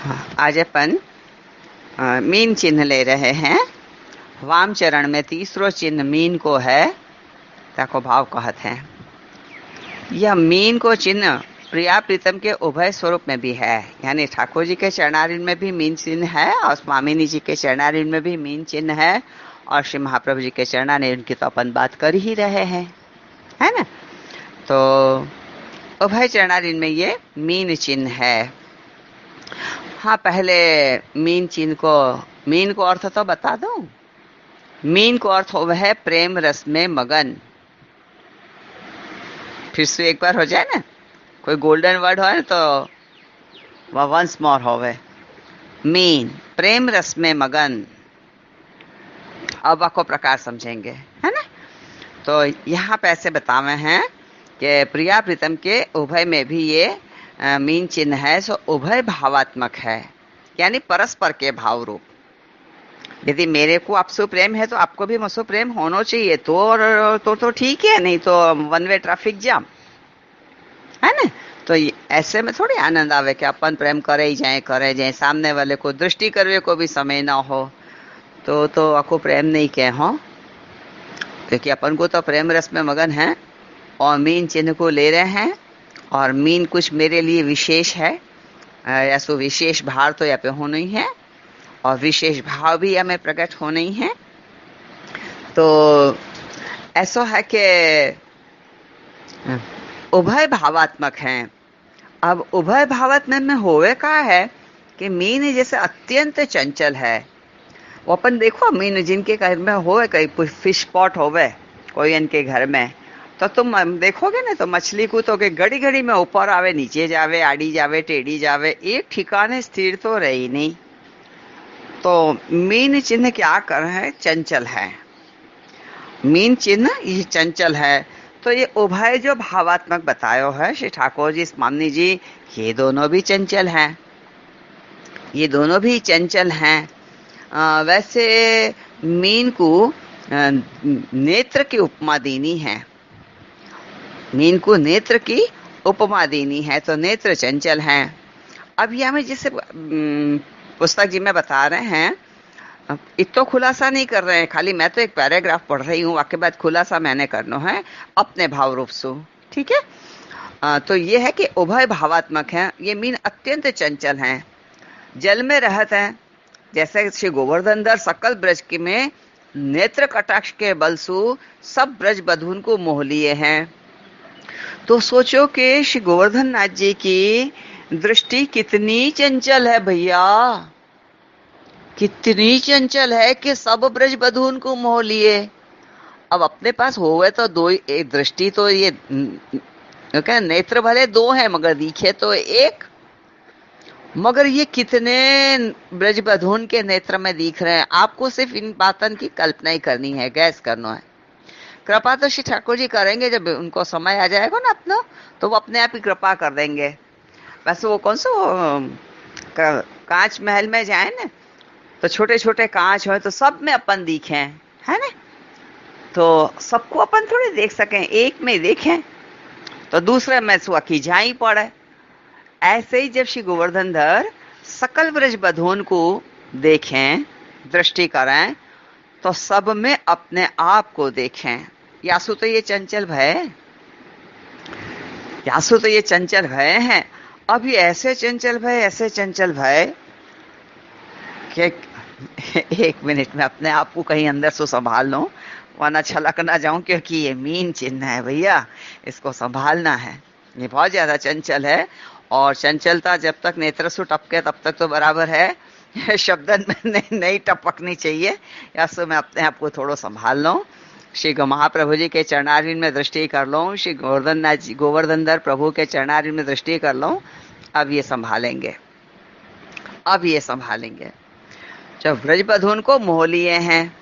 हाँ, आज अपन मीन चिन्ह ले रहे हैं। वाम चरण में तीसरो चिन्ह मीन को है, ताको भाव कहत हैं। यह मीन को चिन्ह प्रिया प्रीतम के उभय स्वरूप में भी है, यानी ठाकुर जी के चरणारिंद में भी मीन चिन्ह है और स्वामिनी जी के चरणारिंद में भी मीन चिन्ह है, और श्री महाप्रभु जी के चरणारिंद की तो अपन बात कर ही रहे हैं, है ना। तो उभय चरणारिंद में ये मीन चिन्ह है। हाँ, पहले मीन को अर्थ तो बता दूं। मीन को अर्थ हो है प्रेम रस में मगन। फिर से एक बार हो जाए ना, कोई गोल्डन वर्ड हो ना तो वह वंस मोर होवे। मीन प्रेम रस में मगन। अब आपको प्रकार समझेंगे, है ना। तो यहाँ पे ऐसे बतावे हैं कि प्रिया प्रीतम के उभय में भी ये मीन चिन्ह है, सो उभय भावात्मक है, यानी परस्पर के भाव रूप। यदि मेरे को आपसे प्रेम है तो आपको भी मुझसे प्रेम होना चाहिए, तो ठीक है, नहीं तो वन वे ट्रैफिक जाम, है ना। तो ऐसे में थोड़ी आनंद आवे कि अपन प्रेम करे जाए, सामने वाले को दृष्टि करवे को भी समय ना हो तो आपको प्रेम नहीं कहे हो, क्योंकि अपन को तो प्रेम रस में मगन है और मीन चिन्ह को ले रहे हैं। और मीन कुछ मेरे लिए विशेष है, ऐसा विशेष भाव तो यहाँ पे होना ही है और विशेष भाव भी हमें प्रकट होने ही है। तो ऐसा है कि उभय भावात्मक हैं। अब उभय भावात्मक में होवे का है कि मीन जैसे अत्यंत चंचल है। वो अपन देखो, मीन जिनके घर में होवे, कहीं फिश पॉट होवे कोई इनके घर में, तो तुम देखोगे ना तो मछली को तो घड़ी घड़ी में ऊपर आवे, नीचे जावे, आड़ी जावे, टेढ़ी जावे, एक ठिकाने स्थिर तो रही नहीं। तो मीन चिन्ह क्या कर है, चंचल है। मीन चिन्ह ये चंचल है। तो ये उभय जो भावात्मक बतायो है श्री ठाकुर जी, स्वामी जी, ये दोनों भी चंचल हैं, ये दोनों भी चंचल हैं। वैसे मीन को नेत्र की उपमा देनी है, मीन को नेत्र की उपमा देनी है, तो नेत्र चंचल हैं। अब ये हमें जिसे पुस्तक जी में बता रहे हैं, इतो खुलासा नहीं कर रहे हैं, खाली मैं तो एक पैराग्राफ पढ़ रही हूँ, वाक्य बाद खुलासा मैंने करना है अपने भाव रूप से, ठीक है। तो ये है कि उभय भावात्मक है, ये मीन अत्यंत चंचल हैं, जल में रहत हैं। जैसे श्री गोवर्धन धर सकल ब्रज के में नेत्र कटाक्ष के बलसु सब ब्रज बधून को मोह लिए हैं। तो सोचो कि श्री गोवर्धन नाथ जी की दृष्टि कितनी चंचल है भैया, कितनी चंचल है कि सब ब्रज बधून को मोह लिए। अब अपने पास होवे तो दो, एक दृष्टि तो ये क्या, नेत्र भले दो है मगर दिखे तो एक। मगर ये कितने ब्रज बधून के नेत्र में दिख रहे हैं। आपको सिर्फ इन बातन की कल्पना ही करनी है, गैस करना है। कृपा तो श्री ठाकुर जी करेंगे, जब उनको समय आ जाएगा ना अपना, तो वो अपने आप ही कृपा कर देंगे। वैसे वो कौन सा कांच महल में जाए ना, तो छोटे छोटे कांच हो तो सब में अपन दिखे, है ना। तो सबको अपन थोड़े देख सकें, एक में देखें तो दूसरे में सुआ की जाई पड़े। ऐसे ही जब श्री गोवर्धन धर सकल ब्रज बधून को देखें, दृष्टि करें, तो सब में अपने आप को देखें। यासु तो ये चंचल भय, यासु तो ये चंचल भय हैं। अब ये ऐसे चंचल भय, ऐसे चंचल भय कि एक मिनट में अपने आप को कहीं अंदर से संभाल लो, वरना छलक ना जाऊं, क्योंकि ये मीन चिन्ह है भैया, इसको संभालना है। ये बहुत ज्यादा चंचल है, और चंचलता जब तक नेत्र से टपके तब तक तो बराबर है, शब्दन में नहीं टपकनी चाहिए। या सो मैं अपने आप को थोड़ा संभाल लो, श्री महाप्रभु जी के चरणारिंद में दृष्टि कर लो, श्री गोवर्धनधर प्रभु के चरणारिंद में दृष्टि कर लो। अब ये संभालेंगे, अब ये संभालेंगे। जब ब्रजबधून को मोह लिए हैं,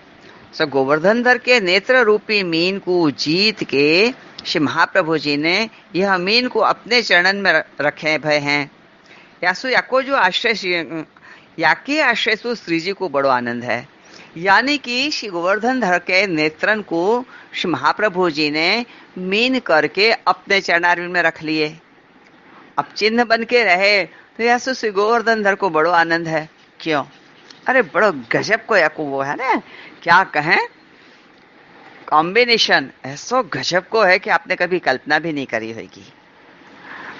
सो गोवर्धनधर के नेत्र रूपी मीन को जीत के श्री महाप्रभु जी ने यह मीन को अपने चरणन में रखे भय हैं। यासु याको जो आश्रय, याके आश्रय सु श्री जी को बड़ो आनंद है, यानी कि श्री गोवर्धनधर के नेत्रन को श्री महाप्रभु जी ने मीन करके अपने चरणारविंद में रख लिए। अब चिन्ह बन के रहे तो यासु श्री गोवर्धन धर को बड़ो आनंद है। क्यों? अरे बड़ो गजब को या को वो है ना, क्या कहें, कॉम्बिनेशन ऐसो गजब को है कि आपने कभी कल्पना भी नहीं करी होगी।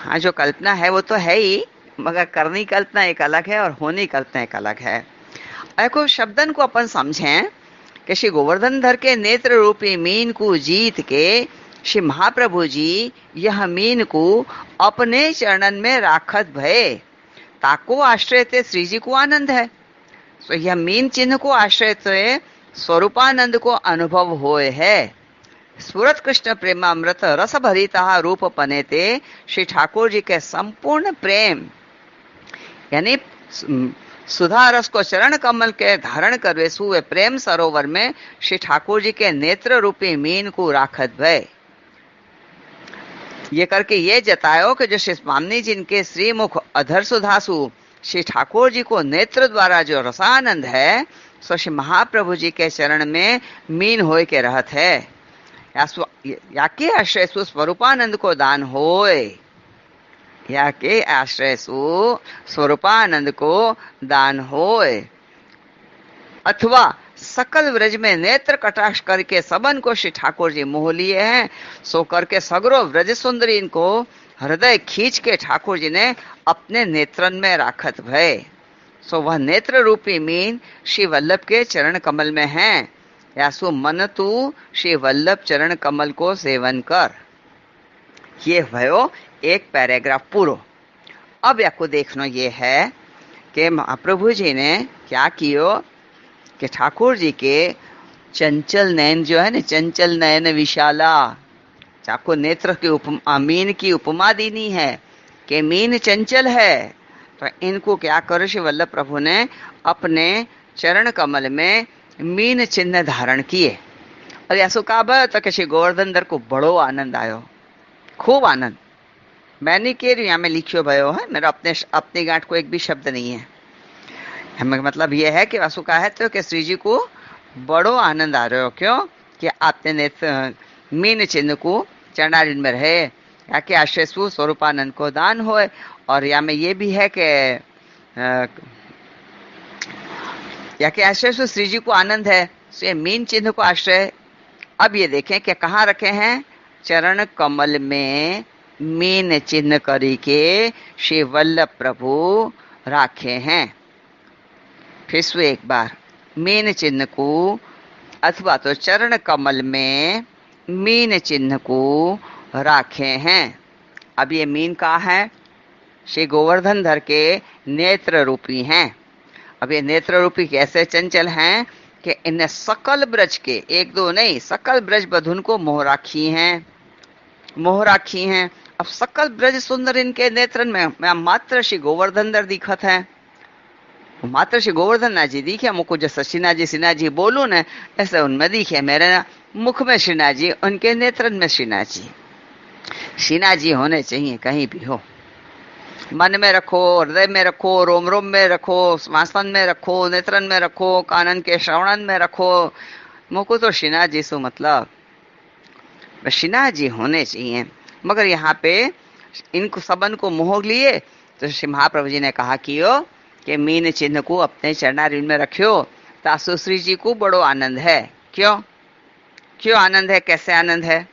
हाँ, जो कल्पना है वो तो है ही, मगर करनी कल्पना एक अलग है और होनी कल्पना एक अलग है। ऐको शब्दन को अपन समझें कि श्री गोवर्धन धर के नेत्र रूपी मीन को जीत के श्री महाप्रभु जी यह मीन को अपने चरणन में राखत भये, ताको आश्रय ते श्री जी को आनंद है। तो यह मीन चिन्ह को आश्रय से स्वरूपानंद को अनुभव होए है। सूरत कृष्ण प्रेमामृत रस भरिता रूप पनेते श्री ठाकुर जी के संपूर्ण प्रेम यानी सुधा रस को चरण कमल के धारण करवे सुवे प्रेम सरोवर में श्री ठाकुर जी के नेत्र रूपी मीन को राखत भय। ये करके ये जतायो कि जो श्री स्वामी जिनके श्रीमुख अधर सुधासु श्री ठाकुर जी को नेत्र द्वारा जो रसानंद है, सो श्री महाप्रभु जी के चरण में मीन होय के रहत है। याके आश्रय सु स्वरूपानंद को दान होय, याके आश्रय सु स्वरूपानंद को दान होय। अथवा सकल व्रज में नेत्र कटाक्ष करके सबन को श्री ठाकुर जी मोह लिए हैं, सो करके सगरो व्रज सुंदरी को हृदय खींच के ठाकुर जी ने अपने नेत्रन में राखत भय। सो वह नेत्र रूपी मीन श्री वल्लभ के चरण कमल में है। या सो मन तू श्री वल्लभ चरण कमल को सेवन कर। ये भयो एक पैराग्राफ पूरो। अब याको देखना ये है कि महाप्रभु जी ने क्या कियो कि ठाकुर जी के चंचल नयन जो है ना, चंचल नयन विशाला, आपको नेत्र की उपमा, मीन की उपमा दीनी है कि मीन चंचल है। तो इनको क्या करो, श्री वल्लभ प्रभु ने अपने चरण कमल में मीन चिन्ह धारण किए। और ऐसो कहा तो श्री गोवर्धन धर को बड़ो आनंद आयो, खूब आनंद। मैंने कह रही यहाँ में लिखियो भयो है, मेरा अपनी गांठ को एक भी शब्द नहीं है। हमें मतलब यह है कि वासु कहा है तो कि श्री जी को बड़ो आनंद आ रहे हो। क्यों? कि आपने नेत्र मीन चिन्ह को चरणारिंद में रहे, या कि आश्रय स्वरूपानंद को दान होए। और या में ये भी है कि या कि आश्रय श्री जी को आनंद है, तो ये मीन चिन्ह को आश्रय। अब ये देखें कि कहाँ रखे हैं, चरण कमल में मीन चिन्ह करी के श्री वल्लभ प्रभु राखे हैं। फिर से एक बार मीन चिन्ह को अथवा तो चरण कमल में मीन चिन्ह को राखे हैं। अब ये मीन कहाँ है? श्री गोवर्धन धर के नेत्र रूपी हैं। अब ये नेत्र रूपी कैसे चंचल हैं कि इन्हें सकल ब्रज के, एक दो नहीं, सकल ब्रज बधुन को मोह राखी हैं, मोह राखी हैं। अब सकल ब्रज सुंदर इनके नेत्रन में मात्र श्री गोवर्धन धर दिखत है, मात्र श्री गोवर्धन नाथ जी दिखे। मुझको जैसे सिन्हा जी बोलू न ऐसे उनमें दिखे। मेरे मुख में श्रीनाथ जी, उनके नेत्रन में श्रीनाथ जी। श्रीनाथ जी होने चाहिए कहीं भी हो, मन में रखो, हृदय में रखो, रोम रोम में रखो, श्वासन में रखो, नेत्रन में रखो, कानन के श्रवणन में रखो। मुझको तो श्रीनाथ जी से मतलब श्रीनाथ जी होने चाहिए। मगर यहाँ पे इनको सबन को मोह लिए तो श्री महाप्रभु जी ने कहा कि मीन चिन्ह को अपने चरणारिंद में रखियो, तासु श्री जी को बड़ो आनंद है। क्यों? क्यों आनंद है? कैसे आनंद है?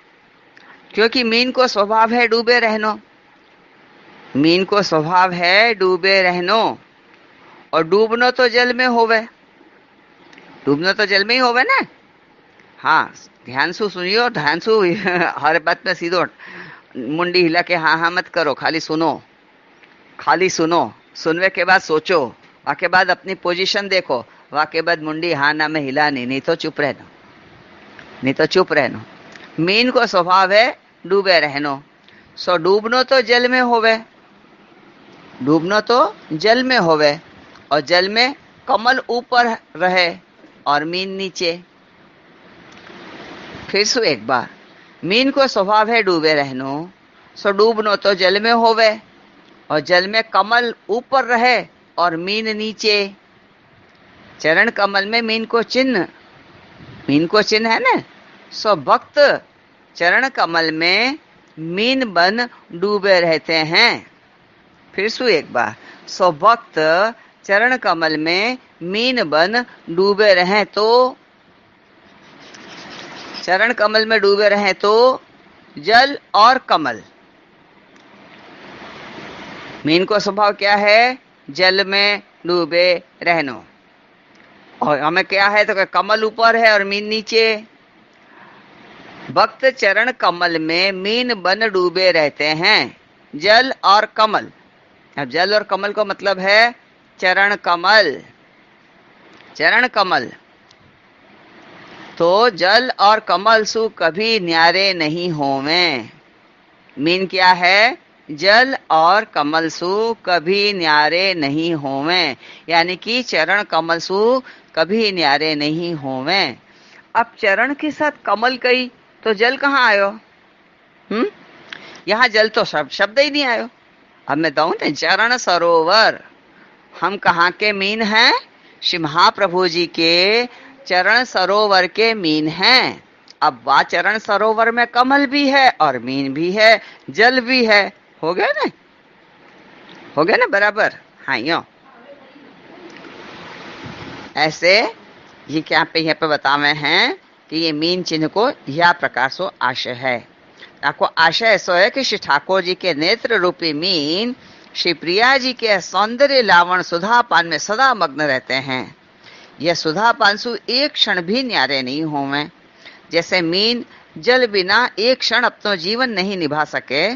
क्योंकि मीन को स्वभाव है डूबे रहनो, मीन को स्वभाव है डूबे रहनो। और डूबनो तो जल में होवे, डूबनो तो जल में ही होवे ना। हाँ, ध्यान से सुनियो, ध्यान से हर बात में सीधो मुंडी हिला के हाँ हाँ मत करो, खाली सुनो, खाली सुनो। सुनने के बाद सोचो, वाके बाद अपनी पोजीशन देखो, वाके बाद मुंडी हाँ ना में हिला नहीं तो चुप रहनो, नहीं तो चुप रहनो। मीन को स्वभाव है डूबे रहनो। सो डूबनो तो जल में होवे, डूबनो तो जल में होवे, और जल में कमल ऊपर रहे और मीन नीचे। फिर से एक बार, मीन को स्वभाव है डूबे रहनो, सो डूबनो तो जल में होवे, और जल में कमल ऊपर रहे और मीन नीचे। चरण कमल में मीन को चिन्ह, मीन को चिन्ह है ना। सो भक्त चरण कमल में मीन बन डूबे रहते हैं। फिर से एक बार, सो भक्त चरण कमल में मीन बन डूबे रहें तो, चरण कमल में डूबे रहें तो जल और कमल। मीन को स्वभाव क्या है? जल में डूबे रहना। और हमें क्या है? तो कमल ऊपर है और मीन नीचे। भक्त चरण कमल में मीन बन डूबे रहते हैं, जल और कमल। अब जल और कमल का मतलब है चरण कमल, चरण कमल। तो जल और कमल सु कभी न्यारे नहीं होवें। मीन क्या है? जल और कमल सु कभी न्यारे नहीं होवें, यानी कि चरण कमल सु कभी न्यारे नहीं होवें। अब चरण के साथ कमल कही तो जल कहाँ आयो? यहाँ जल तो शब्द ही नहीं आयो। अब मैं कहूं ना, चरण सरोवर, हम कहाँ के मीन हैं? श्री महाप्रभु जी के चरण सरोवर के मीन हैं। अब वह चरण सरोवर में कमल भी है और मीन भी है, जल भी है। हो गया ना? हो गया ना बराबर? हाँ, यो ऐसे ये क्या पे यहाँ पे बतावे हैं कि ये मीन चिन्ह को यह प्रकार सो आशय है। आपको आशय ऐसा है कि श्री ठाकुर जी के नेत्र रूपी मीन श्री प्रिया जी के सौंदर्य लावण सुधा पान में सदा मग्न रहते हैं। यह सुधा पान सु एक क्षण भी न्यारे नहीं होवे। जैसे मीन जल बिना एक क्षण अपना जीवन नहीं निभा सके,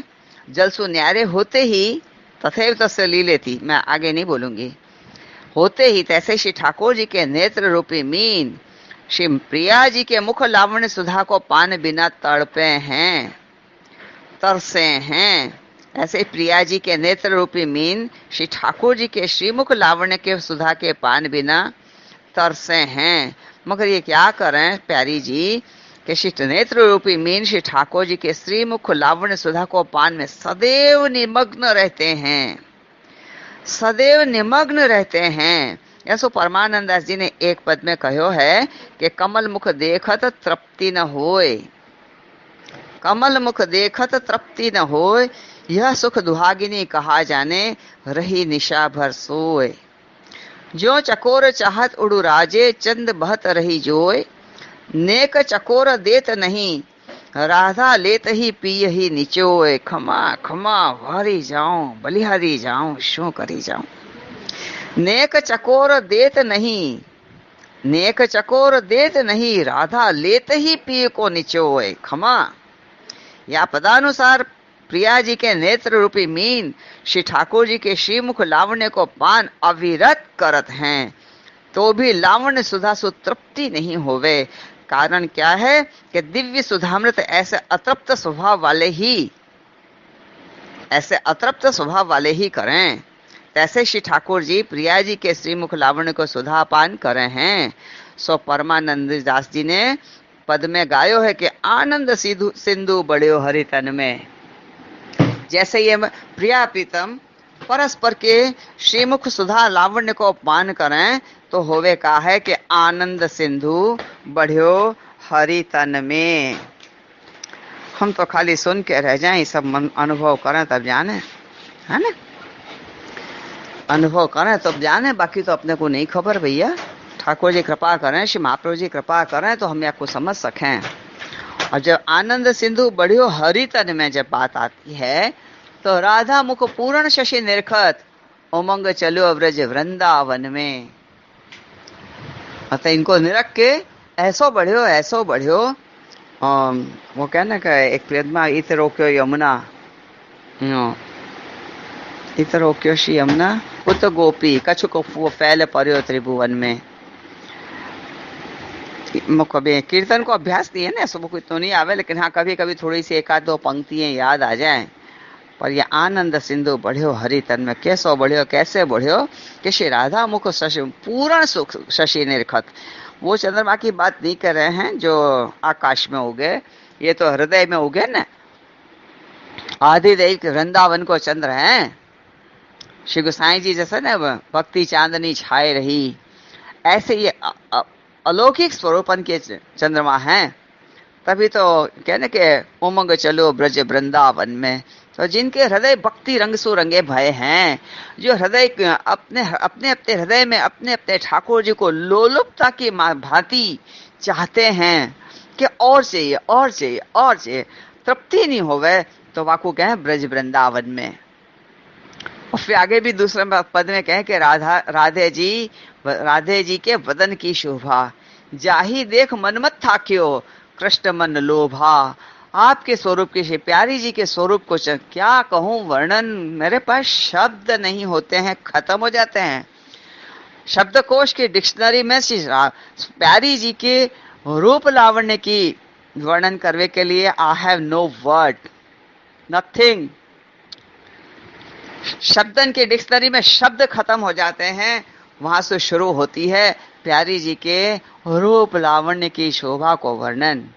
जल सु न्यारे होते ही तथैव तस्य लीलेति, मैं आगे नहीं बोलूंगी, होते ही तैसे श्री ठाकुर जी के नेत्र रूपी मीन श्री प्रिया जी के मुख लावण्य सुधा को पान बिना तड़पे हैं, तरसे हैं। ऐसे प्रिया जी के नेत्र रूपी मीन श्री ठाकुर जी के श्रीमुख लावण्य के सुधा के पान बिना तरसे हैं। मगर ये क्या करें प्यारी जी कि श्री नेत्र रूपी मीन श्री ठाकुर जी के श्रीमुख लावण्य सुधा को पान में सदैव निमग्न रहते हैं, सदैव निमग्न रहते हैं। ऐसो परमानंद दास जी ने एक पद में कहो है कि कमल मुख देखत तृप्ति न होए, कमल मुख देखत तृप्ति न होए, यह सुख दुहागिनी कहा जाने, रही निशा भर सोए। जो चकोर चाहत उड़ु राजे, चंद बहत रही जोय, नेक चकोर देत नहीं, राधा लेत ही पिय ही निचोय। खमा खमा वारी जाऊं, बलिहारी जाऊं, शो करी जाऊं। नेक चकोर देत नहीं, नेक चकोर देत नहीं, राधा लेत ही पिय को निचोय। खमा, या पदानुसार प्रिया जी के नेत्र रूपी मीन श्री ठाकुर जी के श्रीमुख लावण्य को पान अविरत करत हैं, तो भी लावण्य सुधा सु तृप्ति नहीं होवे। कारण क्या है कि दिव्य सुधामृत ऐसे अतृप्त स्वभाव वाले ही, ऐसे अतृप्त स्वभाव वाले ही करें। तैसे श्री ठाकुर जी प्रिया जी के श्रीमुख लावण्य को सुधा पान करे हैं। सो परमानंद दास जी ने पद में गायो है कि आनंद सिंधु बड़ियो हरि तन में। जैसे ये प्रिया प्रीतम परस्पर के श्रीमुख सुधा लावण्य को पान करें तो होवे का है कि आनंद सिंधु बढ़ियो हरि तन में। हम तो खाली सुन के रह जाएं, सब अनुभव करें तब जाने, है ना? अनुभव करें तब जाने, बाकी तो अपने को नहीं खबर भैया। ठाकुर जी कृपा करें, श्री महाप्रभु जी कृपा करें तो हम आपको समझ सकें। और जब आनंद सिंधु बढ़ियो हरि तन में जब बात आती है तो राधा मुख पूर्ण शशि निर्खत, उमंग चलो ब्रज वृंदावन में। अतः इनको निरख के ऐसो बढ़ियो, ऐसो बढ़ियो। वो कहना का एक प्रेदमा इत रोक्यो यमुना, इत रोक्यो श्री यमुना, पुत गोपी कछु को फैल पर्यो त्रिभुवन में। कभी कीर्तन को अभ्यास नहीं है ना, सब कुछ तो नहीं आवे, लेकिन हाँ कभी कभी थोड़ी सी एक आध दो पंक्तियां याद आ जाएं। पर ये आनंद सिंधु बढ़ियो हरि तन में कैसो बढ़ियो, कैसे बढ़ियो कि श्री राधा मुख शशि पूर्ण सुख शशि निर्खत। वो चंद्रमा की बात नहीं कर रहे हैं जो आकाश में उगे, ये तो हृदय में उगे ना। आदिदेव के वृंदावन को चंद्र हैं, श्री गोसाई जी जैसे ना भक्ति चांदनी छाए रही, ऐसे ये अलौकिक स्वरूपन के चंद्रमा हैं। तभी तो कहने के उमंग चलो ब्रज वृंदावन में, तो जिनके हृदय भक्ति रंग सो रंगे भय हैं, जो हृदय अपने अपने अपने हृदय में अपने अपने ठाकुर जी को लोलुपता की भांति चाहते हैं कि और चाहिए और चाहिए और चाहिए, तृप्ति नहीं होवे, तो वाकू कहे ब्रज वृंदावन में। और फिर आगे भी दूसरे पद में कहे कि राधे जी के वदन की शोभा, जाही देख मनमत था क्यों, कृष्ण मन लोभा। आपके स्वरूप की, प्यारी जी के स्वरूप को क्या कहूं वर्णन, मेरे पास शब्द नहीं होते हैं, खत्म हो जाते हैं। शब्दकोश की डिक्शनरी में प्यारी जी के रूप लावण्य की वर्णन करने के लिए I have no word, nothing. शब्दन के डिक्शनरी में शब्द खत्म हो जाते हैं, वहां से शुरू होती है प्यारी जी के रूप लावण्य की शोभा को वर्णन।